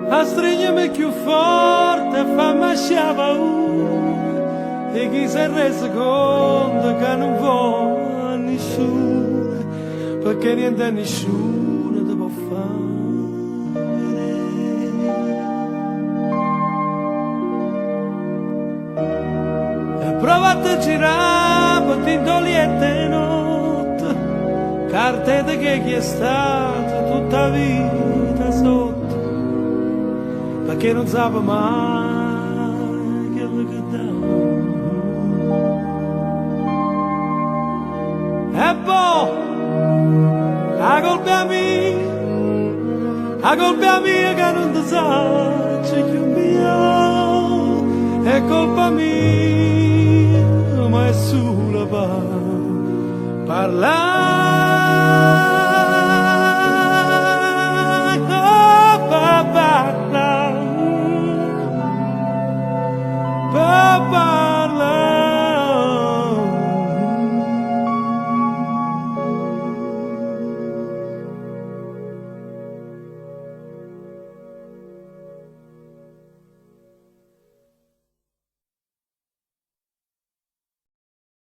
a stringermi più forte e fammi scia paura e chi si è reso conto che non vuole nessuno perché niente a nessuno ti può fare. E provate a girare per tintoliette notte carte che chi è stato tutta la vita sotto perché non sapeva mai che lo che dà. E poi la colpa mia che non ti sa c'è più mia, è colpa mia ma è solo parlare.